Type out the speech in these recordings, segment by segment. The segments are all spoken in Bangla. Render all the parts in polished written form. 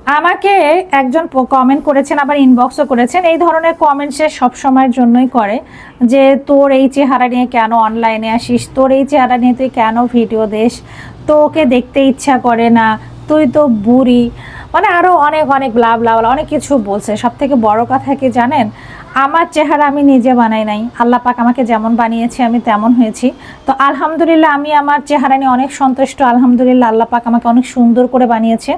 আমাকে একজন কমেন্ট করেছেন, আবার ইনবক্সও করেছেন। এই ধরনের কমেন্ট সে সবসময়ের জন্যই করে যে তোর এই চেহারা নিয়ে কেন অনলাইনে আসিস, তোর এই চেহারা নিয়ে তুই কেন ভিডিও দিস, তোকে দেখতে ইচ্ছা করে না, তুই তো বুড়ি, মানে আরও অনেক অনেক ব্লা ব্লা ব্লা অনেক কিছু বলছে। সব থেকে বড় কথা কি জানেন, আমার চেহারা আমি নিজে বানাই নাই, আল্লাহ পাক আমাকে যেমন বানিয়েছে আমি তেমন হয়েছি। তো আলহামদুলিল্লাহ আমি আমার চেহারা নিয়ে অনেক সন্তুষ্ট। আলহামদুলিল্লাহ আল্লাহ পাক আমাকে অনেক সুন্দর করে বানিয়েছে।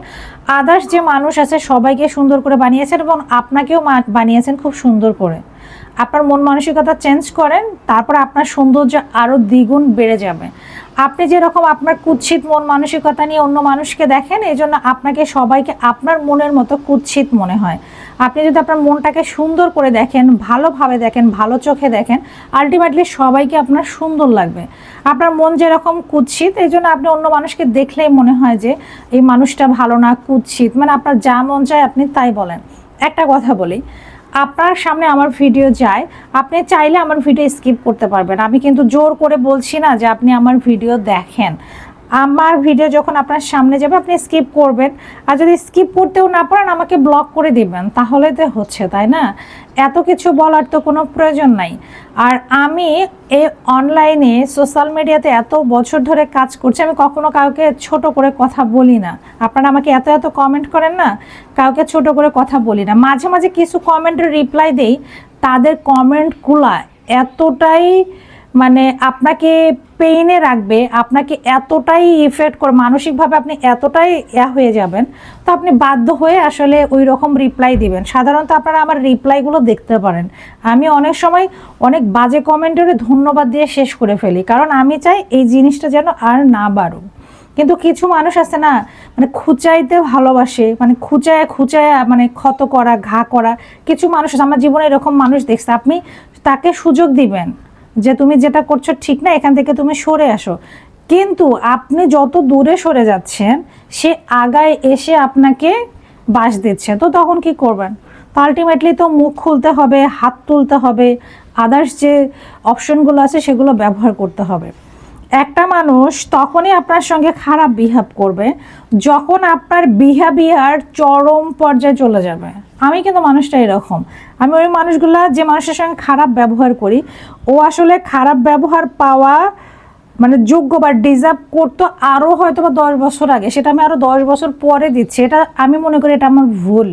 আদার্স যে মানুষ আছে সবাইকে সুন্দর করে বানিয়েছেন এবং আপনাকেও বানিয়েছেন খুব সুন্দর করে। আপনার মন মানসিকতা চেঞ্জ করেন, তারপর আপনার সৌন্দর্য আরও দ্বিগুণ বেড়ে যাবে। আপনি যেরকম আপনার কুৎসিত মন মানসিকতা নিয়ে অন্য মানুষকে দেখেন, এই জন্য আপনাকে সবাইকে আপনার মনের মতো কুৎসিত মনে হয়। আপনি যদি আপনার মনটাকে সুন্দর করে দেখেন, ভালোভাবে দেখেন, ভালো চোখে দেখেন, আলটিমেটলি সবাইকে আপনার সুন্দর লাগবে। আপনার মন যেরকম কুৎসিত, এই জন্য আপনি অন্য মানুষকে দেখলেই মনে হয় যে এই মানুষটা ভালো না, কুৎসিত, মানে আপনার যা মন চায় আপনি তাই বলেন। একটা কথা বলি, আপনার সামনে আমার ভিডিও যায়, আপনি চাইলে আমার ভিডিও স্কিপ করতে পারবেন। আমি কিন্তু জোর করে বলছি না যে আপনি আমার ভিডিও দেখেন। আমার ভিডিও যখন আপনার সামনে যাবে আপনি স্কিপ করবেন, আর যদি স্কিপ করতেও না পারেন আমাকে ব্লক করে দিবেন, তাহলে তো হচ্ছে, তাই না? এত কিছু বলার তো কোনো প্রয়োজন নাই। আর আমি এই অনলাইনে সোশ্যাল মিডিয়াতে এত বছর ধরে কাজ করছি, আমি কখনো কাউকে ছোট করে কথা বলি না। আপনারা আমাকে এত এত কমেন্ট করেন না, কাউকে ছোট করে কথা বলি না। মাঝে মাঝে কিছু কমেন্টের রিপ্লাই দেই, তাদের কমেন্টগুলো এতটাই মানে আপনাকে পেইনে রাখবে, আপনাকে এতটাই ইফেক্ট করে, মানসিকভাবে আপনি এতটাই হয়ে যাবেন, তো আপনি বাধ্য হয়ে আসলে ওই রকম রিপ্লাই দিবেন। সাধারণত আপনারা আমার রিপ্লাইগুলো দেখতে পারেন, আমি অনেক সময় অনেক বাজে কমেন্টের ধন্যবাদ দিয়ে শেষ করে ফেলি, কারণ আমি চাই এই জিনিসটা যেন আর না বাড়ুক। কিন্তু কিছু মানুষ আছে না, মানে খুঁচাইতে ভালোবাসে, মানে খুঁচায় খুঁচায় মানে ক্ষত করা, ঘা করা। কিছু মানুষ আছে, আমার জীবনে এরকম মানুষ দেখছে। আপনি তাকে সুযোগ দিবেন যে তুমি যেটা করছো ঠিক না, এখান থেকে তুমি সরে আসো, কিন্তু আপনি যত দূরে সরে যাচ্ছেন সে আগায় এসে আপনাকে বাস দিচ্ছে, তো তখন কি করবেন? তো আলটিমেটলি তো মুখ খুলতে হবে, হাত তুলতে হবে, আদার্স যে অপশনগুলো আছে সেগুলো ব্যবহার করতে হবে। একটা মানুষ তখনই আপনার সঙ্গে খারাপ বিহেভ করবে যখন আপনার বিহেভিয়ার চরম পর্যায়ে চলে যাবে। আমি কিন্তু মানুষটা এরকম, আমি ওই মানুষগুলা যে মানুষের সঙ্গে খারাপ ব্যবহার করি, ও আসলে খারাপ ব্যবহার পাওয়া মানে যোগ্য বা ডিজার্ভ করতো আরও হয়তো বা 10 বছর আগে, সেটা আমি আরও 10 বছর পরে দিচ্ছি। এটা আমি মনে করি এটা আমার ভুল।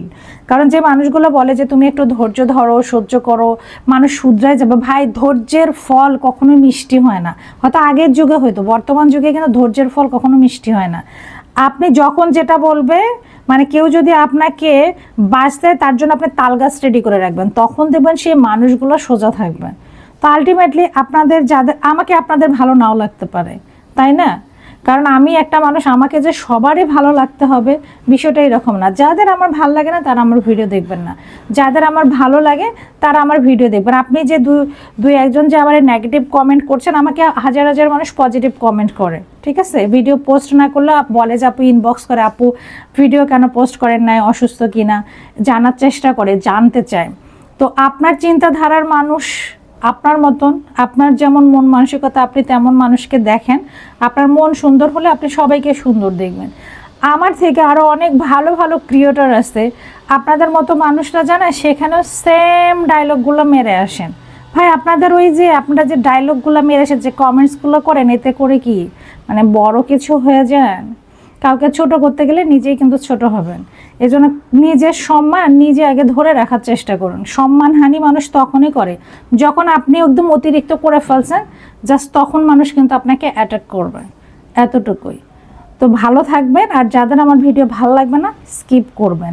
কারণ যে মানুষগুলো বলে যে তুমি একটু ধৈর্য ধরো, সহ্য করো, মানুষ শুধরাই যাবে, ভাই ধৈর্যের ফল কখনোই মিষ্টি হয় না। হয়তো আগের যুগে হয়তো, বর্তমান যুগে কিন্তু ধৈর্যের ফল কখনো মিষ্টি হয় না। আপনি যখন যেটা বলবে, মানে কেউ যদি আপনাকে বাঁচতে তার জন্য আপনি তালগাছ রেডি করে রাখবেন, তখন দেখবেন সেই মানুষগুলো সোজা থাকবে। তো আলটিমেটলি আপনাদের যাদের, আমাকে আপনাদের ভালো নাও লাগতে পারে, তাই না? কারণ আমি একটা মানুষ, আমাকে যে সবারই ভালো লাগতে হবে বিষয়টা এরকম না। যাদের আমার ভালো লাগে না তারা আমার ভিডিও দেখবেন না, যাদের আমার ভালো লাগে তারা আমার ভিডিও দেখবেন। আপনি যে দুই একজন যে আমার নেগেটিভ কমেন্ট করছেন, আমাকে হাজার হাজার মানুষ পজিটিভ কমেন্ট করে, ঠিক আছে? ভিডিও পোস্ট না করলে বলে যে আপু ইনবক্স করে, আপু ভিডিও কেন পোস্ট করেন নাই, অসুস্থ কিনা জানার চেষ্টা করে, জানতে চায়। তো আপনার চিন্তাধারার মানুষ আপনার মতন, আপনার যেমন মন মানসিকতা আপনি তেমন মানুষকে দেখেন। আপনার মন সুন্দর হলে আপনি সবাইকে সুন্দর দেখবেন। আমার থেকে আরও অনেক ভালো ভালো ক্রিয়েটর আছে, আপনাদের মতো মানুষরা জানায়, সেখানেও সেম ডায়লগগুলো মেরে আসেন। ভাই আপনাদের ওই যে আপনারা যে ডায়লগগুলো মেরে আসেন, যে কমেন্টসগুলো করেন, এতে করে কি মানে বড় কিছু হয়ে যান? কাউকে ছোট করতে গেলে নিজেই কিন্তু ছোট হবেন। এজন্য নিজের সম্মান নিজে আগে ধরে রাখার চেষ্টা করুন। সম্মানহানি মানুষ তখনই করে যখন আপনি একদম অতিরিক্ত করে ফেলছেন, জাস্ট তখন মানুষ কিন্তু আপনাকে অ্যাটাক করবে, এতটুকুই। তো ভালো থাকবেন, আর যাদের আমার ভিডিও ভালো লাগবে না স্কিপ করবেন।